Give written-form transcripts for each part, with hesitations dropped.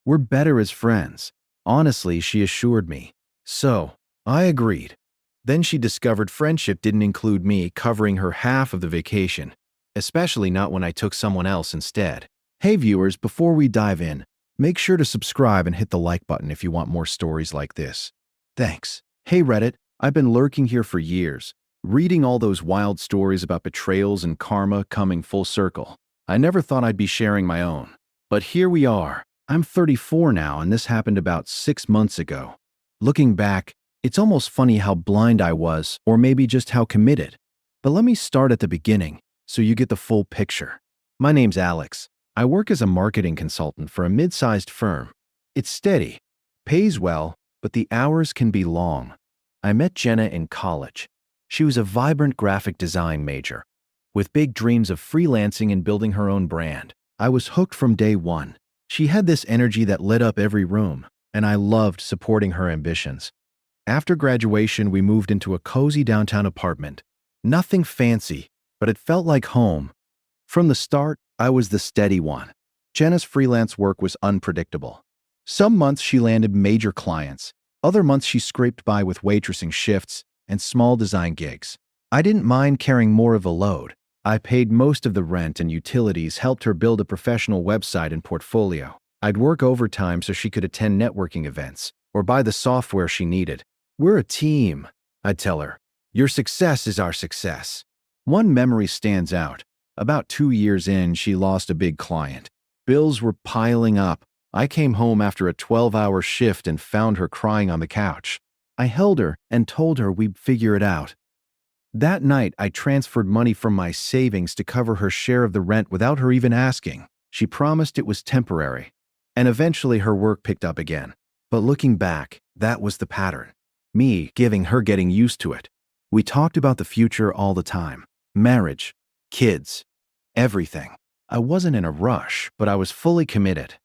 We're better as friends. Honestly, she assured me. So, I agreed. Then she discovered friendship didn't include me covering her half of the vacation, especially not when I took someone else instead. Hey viewers, before we dive in, make sure to subscribe and hit the like button if you want more stories like this. Thanks. Hey Reddit, I've been lurking here for years, reading all those wild stories about betrayals and karma coming full circle. I never thought I'd be sharing my own. But here we are. I'm 34 now, and this happened about 6 months ago. Looking back, it's almost funny how blind I was, or maybe just how committed. But let me start at the beginning, so you get the full picture. My name's Alex. I work as a marketing consultant for a mid-sized firm. It's steady, pays well, but the hours can be long. I met Jenna in college. She was a vibrant graphic design major, with big dreams of freelancing and building her own brand. I was hooked from day one. She had this energy that lit up every room, and I loved supporting her ambitions. After graduation, we moved into a cozy downtown apartment. Nothing fancy, but it felt like home. From the start, I was the steady one. Jenna's freelance work was unpredictable. Some months she landed major clients. Other months she scraped by with waitressing shifts and small design gigs. I didn't mind carrying more of a load. I paid most of the rent and utilities, helped her build a professional website and portfolio. I'd work overtime so she could attend networking events or buy the software she needed. We're a team, I'd tell her. Your success is our success. One memory stands out. About 2 years in, she lost a big client. Bills were piling up. I came home after a 12-hour shift and found her crying on the couch. I held her and told her we'd figure it out. That night, I transferred money from my savings to cover her share of the rent without her even asking. She promised it was temporary, and eventually her work picked up again. But looking back, that was the pattern. Me giving, her getting used to it. We talked about the future all the time. Marriage, kids, everything. I wasn't in a rush, but I was fully committed.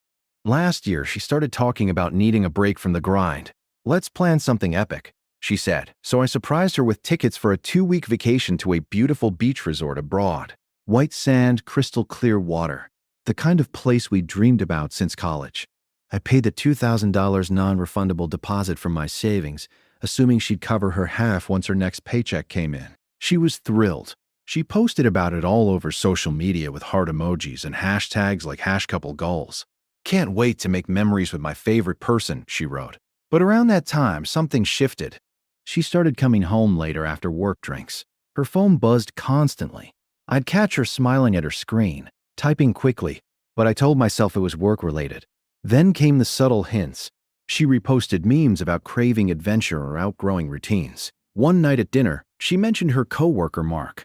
Last year, she started talking about needing a break from the grind. Let's plan something epic, she said. So I surprised her with tickets for a 2-week vacation to a beautiful beach resort abroad. White sand, crystal clear water. The kind of place we dreamed about since college. I paid the $2,000 non-refundable deposit from my savings, assuming she'd cover her half once her next paycheck came in. She was thrilled. She posted about it all over social media with heart emojis and hashtags like #HashCoupleGoals. Can't wait to make memories with my favorite person, she wrote. But around that time, something shifted. She started coming home later after work drinks. Her phone buzzed constantly. I'd catch her smiling at her screen, typing quickly, but I told myself it was work-related. Then came the subtle hints. She reposted memes about craving adventure or outgrowing routines. One night at dinner, she mentioned her coworker Mark,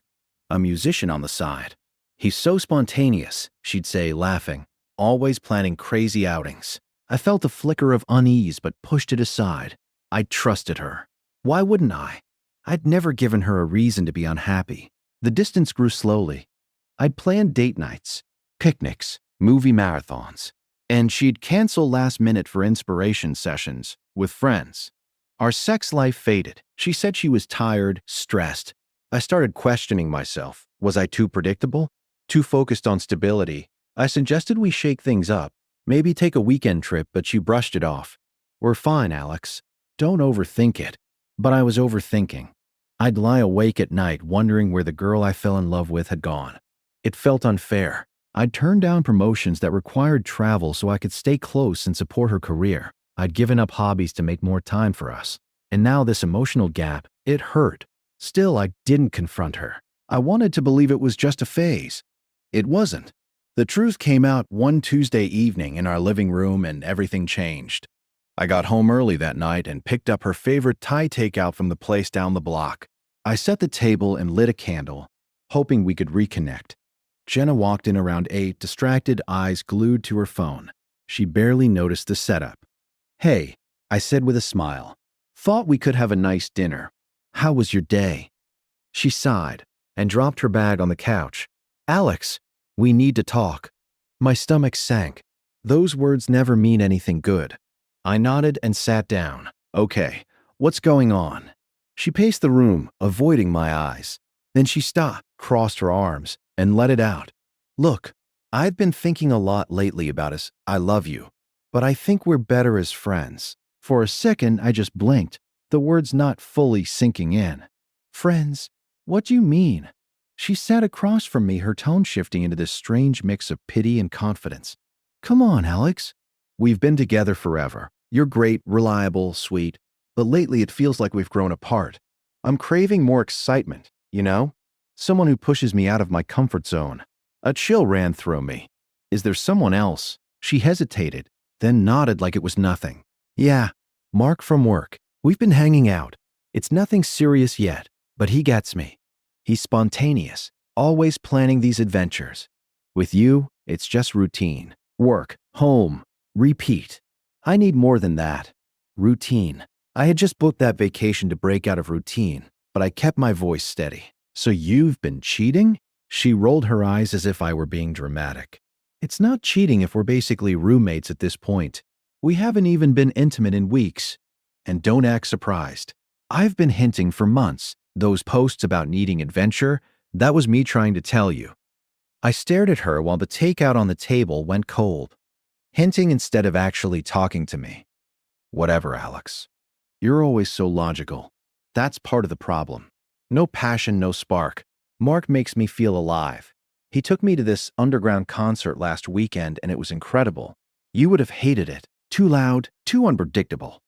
a musician on the side. He's so spontaneous, she'd say, laughing, always planning crazy outings. I felt a flicker of unease but pushed it aside. I trusted her. Why wouldn't I? I'd never given her a reason to be unhappy. The distance grew slowly. I'd planned date nights, picnics, movie marathons, and she'd cancel last minute for inspiration sessions with friends. Our sex life faded. She said she was tired, stressed. I started questioning myself. Was I too predictable? Too focused on stability? I suggested we shake things up, maybe take a weekend trip, but she brushed it off. We're fine, Alex. Don't overthink it. But I was overthinking. I'd lie awake at night wondering where the girl I fell in love with had gone. It felt unfair. I'd turned down promotions that required travel so I could stay close and support her career. I'd given up hobbies to make more time for us. And now this emotional gap, it hurt. Still, I didn't confront her. I wanted to believe it was just a phase. It wasn't. The truth came out one Tuesday evening in our living room and everything changed. I got home early that night and picked up her favorite Thai takeout from the place down the block. I set the table and lit a candle, hoping we could reconnect. Jenna walked in around 8, distracted, eyes glued to her phone. She barely noticed the setup. Hey, I said with a smile. Thought we could have a nice dinner. How was your day? She sighed and dropped her bag on the couch. Alex, we need to talk. My stomach sank. Those words never mean anything good. I nodded and sat down. Okay, what's going on? She paced the room, avoiding my eyes. Then she stopped, crossed her arms, and let it out. Look, I've been thinking a lot lately about us. I love you. But I think we're better as friends. For a second, I just blinked, the words not fully sinking in. Friends? What do you mean? She sat across from me, her tone shifting into this strange mix of pity and confidence. Come on, Alex. We've been together forever. You're great, reliable, sweet. But lately it feels like we've grown apart. I'm craving more excitement, you know? Someone who pushes me out of my comfort zone. A chill ran through me. Is there someone else? She hesitated, then nodded like it was nothing. Yeah, Mark from work. We've been hanging out. It's nothing serious yet, but he gets me. He's spontaneous, always planning these adventures. With you, it's just routine. Work, home, repeat. I need more than that. Routine. I had just booked that vacation to break out of routine, but I kept my voice steady. So you've been cheating? She rolled her eyes as if I were being dramatic. It's not cheating if we're basically roommates at this point. We haven't even been intimate in weeks. And don't act surprised. I've been hinting for months. Those posts about needing adventure, that was me trying to tell you. I stared at her while the takeout on the table went cold. Hinting instead of actually talking to me. Whatever, Alex. You're always so logical. That's part of the problem. No passion, no spark. Mark makes me feel alive. He took me to this underground concert last weekend and it was incredible. You would have hated it. Too loud, too unpredictable.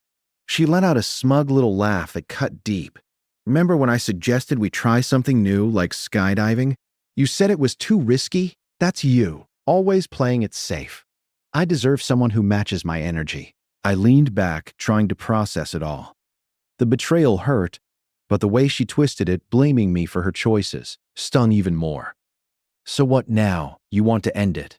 She let out a smug little laugh that cut deep. Remember when I suggested we try something new like skydiving? You said it was too risky? That's you, always playing it safe. I deserve someone who matches my energy. I leaned back, trying to process it all. The betrayal hurt, but the way she twisted it, blaming me for her choices, stung even more. So what now? You want to end it?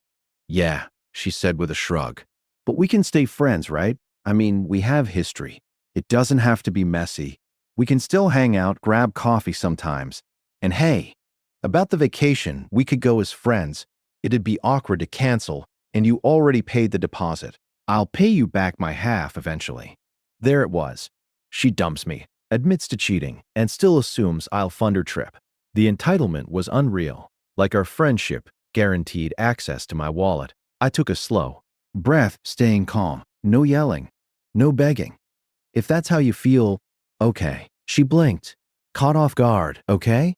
Yeah, she said with a shrug. But we can stay friends, right? I mean, we have history. It doesn't have to be messy. We can still hang out, grab coffee sometimes. And hey, about the vacation, we could go as friends. It'd be awkward to cancel, and you already paid the deposit. I'll pay you back my half eventually. There it was. She dumps me, admits to cheating, and still assumes I'll fund her trip. The entitlement was unreal, like our friendship guaranteed access to my wallet. I took a slow breath, staying calm. No yelling, no begging. If that's how you feel, okay. She blinked, caught off guard, okay?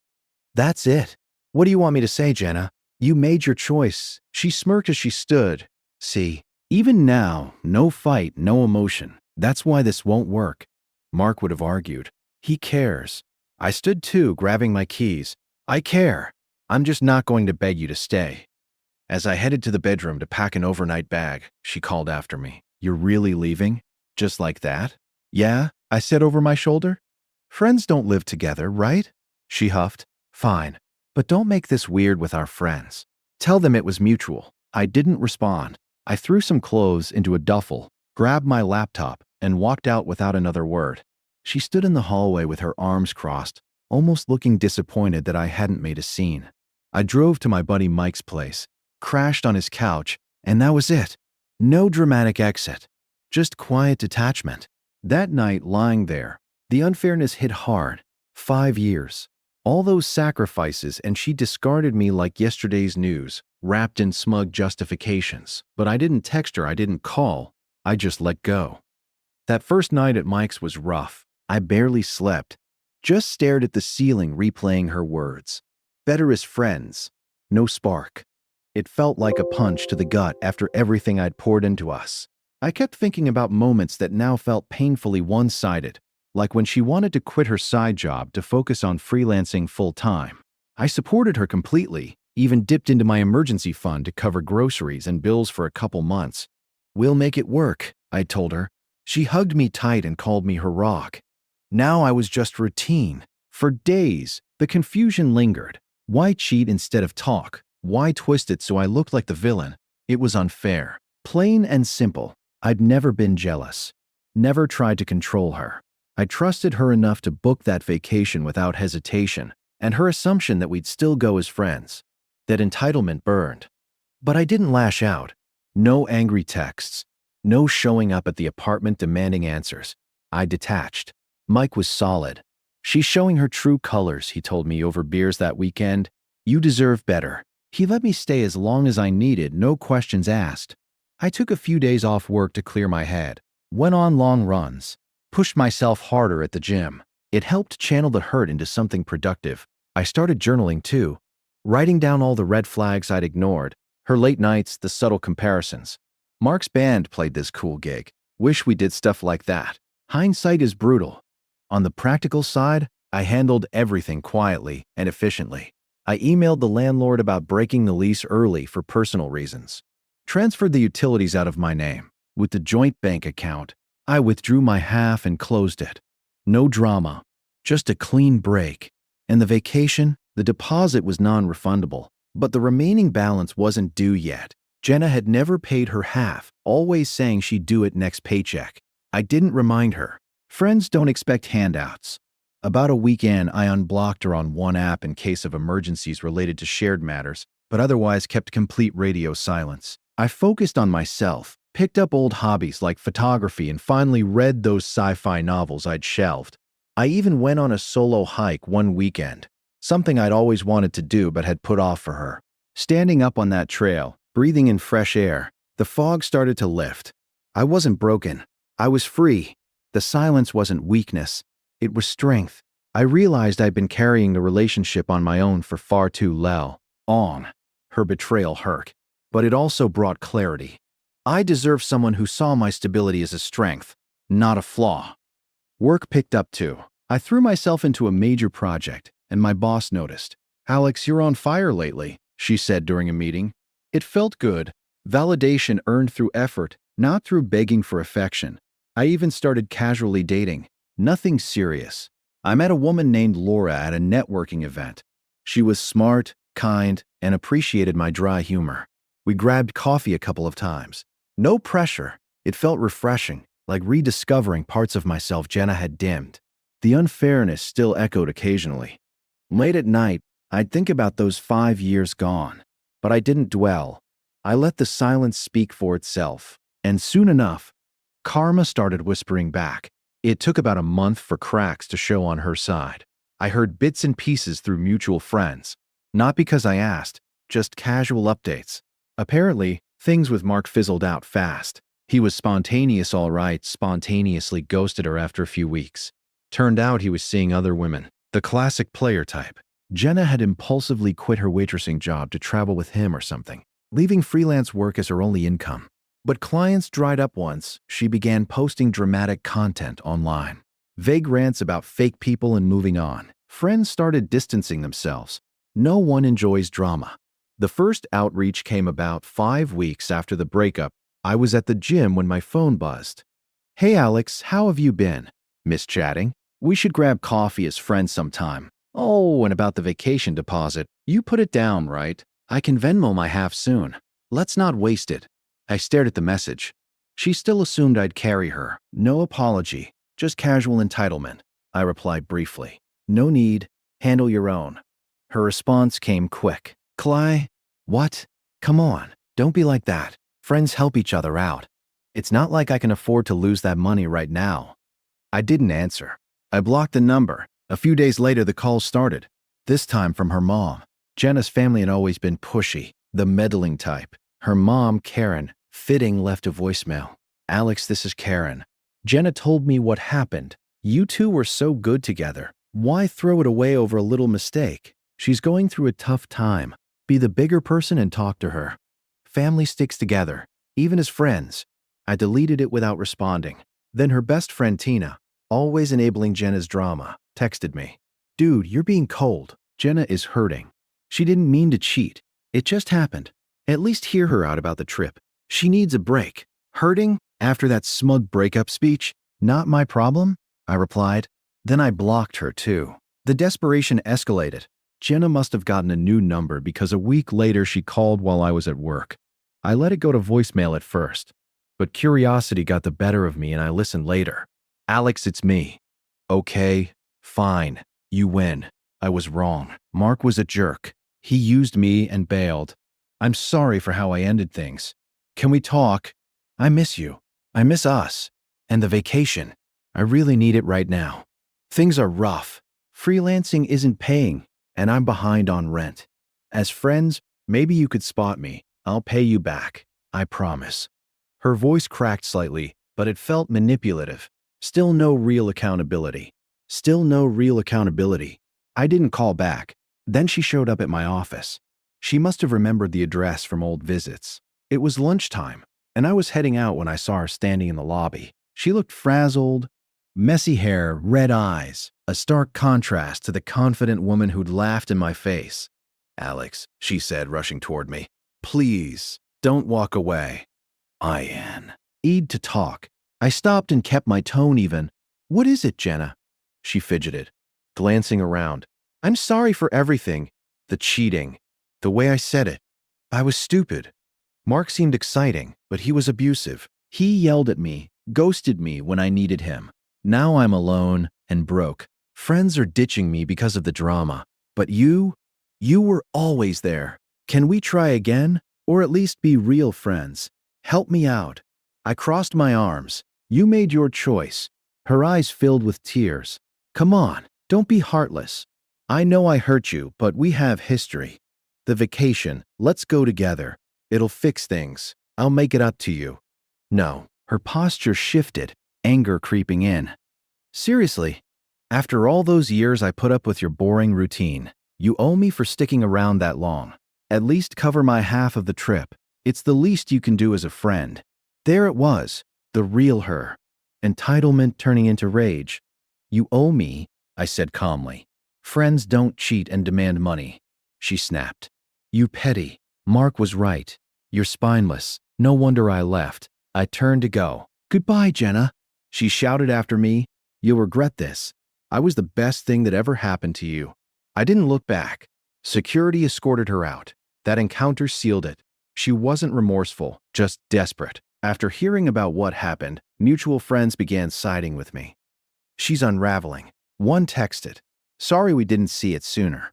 That's it. What do you want me to say, Jenna? You made your choice. She smirked as she stood. See, even now, no fight, no emotion. That's why this won't work. Mark would have argued. He cares. I stood too, grabbing my keys. I care. I'm just not going to beg you to stay. As I headed to the bedroom to pack an overnight bag, she called after me. You're really leaving? Just like that? Yeah, I said over my shoulder. Friends don't live together, right? She huffed. Fine, but don't make this weird with our friends. Tell them it was mutual. I didn't respond. I threw some clothes into a duffel, grabbed my laptop, and walked out without another word. She stood in the hallway with her arms crossed, almost looking disappointed that I hadn't made a scene. I drove to my buddy Mike's place, crashed on his couch, and that was it. No dramatic exit, just quiet detachment. That night, lying there, the unfairness hit hard. 5 years. All those sacrifices, and she discarded me like yesterday's news, wrapped in smug justifications. But I didn't text her, I didn't call. I just let go. That first night at Mike's was rough. I barely slept. Just stared at the ceiling, replaying her words. Better as friends. No spark. It felt like a punch to the gut after everything I'd poured into us. I kept thinking about moments that now felt painfully one-sided, like when she wanted to quit her side job to focus on freelancing full-time. I supported her completely, even dipped into my emergency fund to cover groceries and bills for a couple months. We'll make it work, I told her. She hugged me tight and called me her rock. Now I was just routine. For days, the confusion lingered. Why cheat instead of talk? Why twist it so I looked like the villain? It was unfair. Plain and simple. I'd never been jealous. Never tried to control her. I trusted her enough to book that vacation without hesitation, and her assumption that we'd still go as friends. That entitlement burned. But I didn't lash out. No angry texts. No showing up at the apartment demanding answers. I detached. Mike was solid. She's showing her true colors, he told me over beers that weekend. You deserve better. He let me stay as long as I needed, no questions asked. I took a few days off work to clear my head, went on long runs, pushed myself harder at the gym. It helped channel the hurt into something productive. I started journaling too, writing down all the red flags I'd ignored, her late nights, the subtle comparisons. Mark's band played this cool gig. Wish we did stuff like that. Hindsight is brutal. On the practical side, I handled everything quietly and efficiently. I emailed the landlord about breaking the lease early for personal reasons. Transferred the utilities out of my name. With the joint bank account, I withdrew my half and closed it. No drama, just a clean break. And the vacation, the deposit was non-refundable, but the remaining balance wasn't due yet. Jenna had never paid her half, always saying she'd do it next paycheck. I didn't remind her. Friends don't expect handouts. About a week in, I unblocked her on one app in case of emergencies related to shared matters, but otherwise kept complete radio silence. I focused on myself, picked up old hobbies like photography, and finally read those sci-fi novels I'd shelved. I even went on a solo hike one weekend, something I'd always wanted to do but had put off for her. Standing up on that trail, breathing in fresh air, the fog started to lift. I wasn't broken. I was free. The silence wasn't weakness. It was strength. I realized I'd been carrying the relationship on my own for far too long. Her betrayal hurt, but it also brought clarity. I deserved someone who saw my stability as a strength, not a flaw. Work picked up too. I threw myself into a major project, and my boss noticed. "Alex, you're on fire lately," she said during a meeting. It felt good. Validation earned through effort, not through begging for affection. I even started casually dating. Nothing serious. I met a woman named Laura at a networking event. She was smart, kind, and appreciated my dry humor. We grabbed coffee a couple of times. No pressure. It felt refreshing, like rediscovering parts of myself Jenna had dimmed. The unfairness still echoed occasionally. Late at night, I'd think about those 5 years gone. But I didn't dwell. I let the silence speak for itself. And soon enough, karma started whispering back. It took about a month for cracks to show on her side. I heard bits and pieces through mutual friends. Not because I asked, just casual updates. Apparently, things with Mark fizzled out fast. He was spontaneous all right, spontaneously ghosted her after a few weeks. Turned out he was seeing other women. The classic player type. Jenna had impulsively quit her waitressing job to travel with him or something, leaving freelance work as her only income. But clients dried up once she began posting dramatic content online. Vague rants about fake people and moving on. Friends started distancing themselves. No one enjoys drama. The first outreach came about 5 weeks after the breakup. I was at the gym when my phone buzzed. "Hey Alex, how have you been? Miss chatting? We should grab coffee as friends sometime. Oh, and about the vacation deposit. You put it down, right? I can Venmo my half soon. Let's not waste it." I stared at the message. She still assumed I'd carry her. No apology, just casual entitlement. I replied briefly. "No need. Handle your own." Her response came quick. "Cly? What? Come on, don't be like that. Friends help each other out. It's not like I can afford to lose that money right now." I didn't answer. I blocked the number. A few days later, the call started. This time from her mom. Jenna's family had always been pushy, the meddling type. Her mom, Karen, fitting, left a voicemail. "Alex, this is Karen. Jenna told me what happened. You two were so good together. Why throw it away over a little mistake? She's going through a tough time. Be the bigger person and talk to her. Family sticks together, even as friends." I deleted it without responding. Then her best friend Tina, always enabling Jenna's drama, texted me. "Dude, you're being cold. Jenna is hurting. She didn't mean to cheat. It just happened. At least hear her out about the trip. She needs a break. Hurting? After that smug breakup speech? Not my problem?" I replied. Then I blocked her too. The desperation escalated. Jenna must have gotten a new number because a week later she called while I was at work. I let it go to voicemail at first, but curiosity got the better of me and I listened later. "Alex, it's me." "Okay, fine. You win. I was wrong. Mark was a jerk. He used me and bailed. I'm sorry for how I ended things. Can we talk? I miss you. I miss us. And the vacation. I really need it right now. Things are rough. Freelancing isn't paying, and I'm behind on rent. As friends, maybe you could spot me. I'll pay you back. I promise." Her voice cracked slightly, but it felt manipulative. Still no real accountability. Still no real accountability. I didn't call back. Then she showed up at my office. She must have remembered the address from old visits. It was lunchtime, and I was heading out when I saw her standing in the lobby. She looked frazzled, messy hair, red eyes, a stark contrast to the confident woman who'd laughed in my face. "Alex," she said, rushing toward me. "Please, don't walk away." I'd to talk. I stopped and kept my tone even. "What is it, Jenna?" She fidgeted, glancing around. "I'm sorry for everything. The cheating. The way I said it. I was stupid. Mark seemed exciting, but he was abusive. He yelled at me, ghosted me when I needed him. Now I'm alone and broke. Friends are ditching me because of the drama. But you were always there. Can we try again? Or at least be real friends? Help me out." I crossed my arms. "You made your choice." Her eyes filled with tears. "Come on, don't be heartless. I know I hurt you, but we have history. The vacation, let's go together. It'll fix things. I'll make it up to you." No, her posture shifted, anger creeping in. "Seriously, after all those years I put up with your boring routine, you owe me for sticking around that long. At least cover my half of the trip. It's the least you can do as a friend." There it was, the real her. Entitlement turning into rage. "You owe me," I said calmly. "Friends don't cheat and demand money." She snapped. "You petty. Mark was right. You're spineless. No wonder I left." I turned to go. "Goodbye, Jenna." She shouted after me. "You'll regret this. I was the best thing that ever happened to you." I didn't look back. Security escorted her out. That encounter sealed it. She wasn't remorseful, just desperate. After hearing about what happened, mutual friends began siding with me. "She's unraveling." One texted, "Sorry we didn't see it sooner."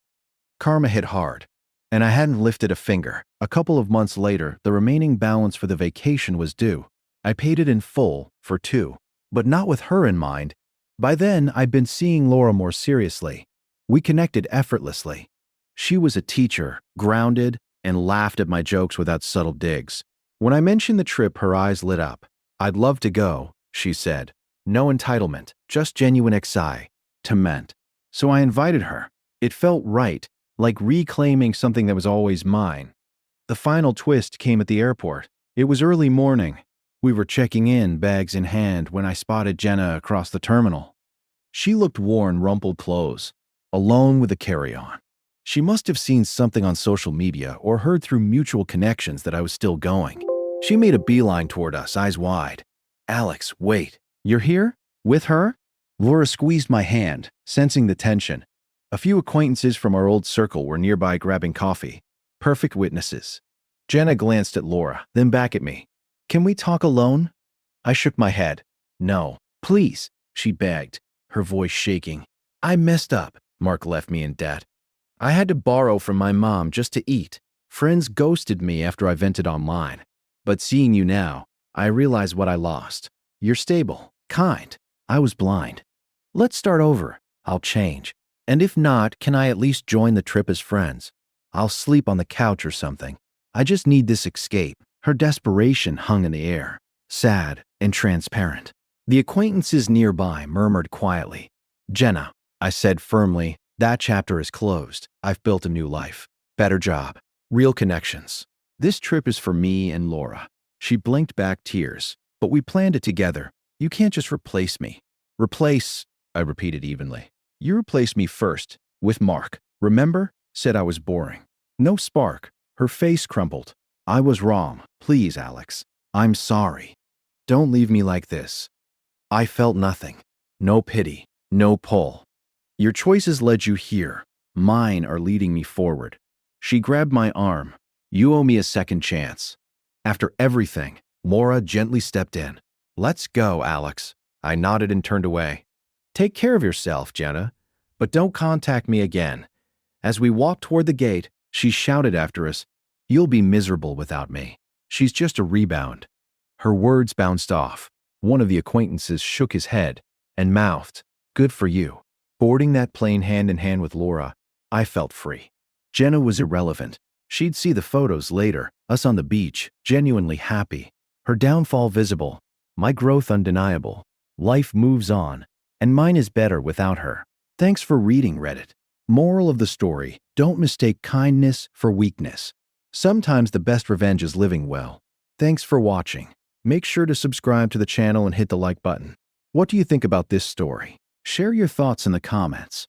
Karma hit hard, and I hadn't lifted a finger. A couple of months later, the remaining balance for the vacation was due. I paid it in full, for 2, but not with her in mind. By then, I'd been seeing Laura more seriously. We connected effortlessly. She was a teacher, grounded, and laughed at my jokes without subtle digs. When I mentioned the trip, her eyes lit up. "I'd love to go," she said. "No entitlement, just genuine excitement." So I invited her. It felt right, like reclaiming something that was always mine. The final twist came at the airport. It was early morning. We were checking in, bags in hand, when I spotted Jenna across the terminal. She looked worn, rumpled clothes, alone with a carry-on. She must have seen something on social media or heard through mutual connections that I was still going. She made a beeline toward us, eyes wide. "Alex, wait. You're here? With her?" Laura squeezed my hand, sensing the tension. A few acquaintances from our old circle were nearby grabbing coffee. Perfect witnesses. Jenna glanced at Laura, then back at me. "Can we talk alone?" I shook my head. "No, please," she begged, her voice shaking. "I messed up. Mark left me in debt. I had to borrow from my mom just to eat. Friends ghosted me after I vented online. But seeing you now, I realize what I lost. You're stable, kind. I was blind. Let's start over. I'll change. And if not, can I at least join the trip as friends? I'll sleep on the couch or something. I just need this escape." Her desperation hung in the air, sad and transparent. The acquaintances nearby murmured quietly. "Jenna," I said firmly, "that chapter is closed. I've built a new life. Better job. Real connections. This trip is for me and Laura." She blinked back tears. "But we planned it together. You can't just replace me." "Replace," I repeated evenly. "You replaced me first, with Mark. Remember? Said I was boring." No spark. Her face crumpled. "I was wrong. Please, Alex. I'm sorry. Don't leave me like this." I felt nothing. No pity. No pull. "Your choices led you here. Mine are leading me forward." She grabbed my arm. "You owe me a second chance." After everything, Laura gently stepped in. "Let's go, Alex." I nodded and turned away. "Take care of yourself, Jenna, but don't contact me again." As we walked toward the gate, she shouted after us, "You'll be miserable without me. She's just a rebound." Her words bounced off. One of the acquaintances shook his head and mouthed, "Good for you." Boarding that plane hand in hand with Laura, I felt free. Jenna was irrelevant. She'd see the photos later, us on the beach, genuinely happy. Her downfall visible, my growth undeniable. Life moves on, and mine is better without her. Thanks for reading, Reddit. Moral of the story: don't mistake kindness for weakness. Sometimes the best revenge is living well. Thanks for watching. Make sure to subscribe to the channel and hit the like button. What do you think about this story? Share your thoughts in the comments.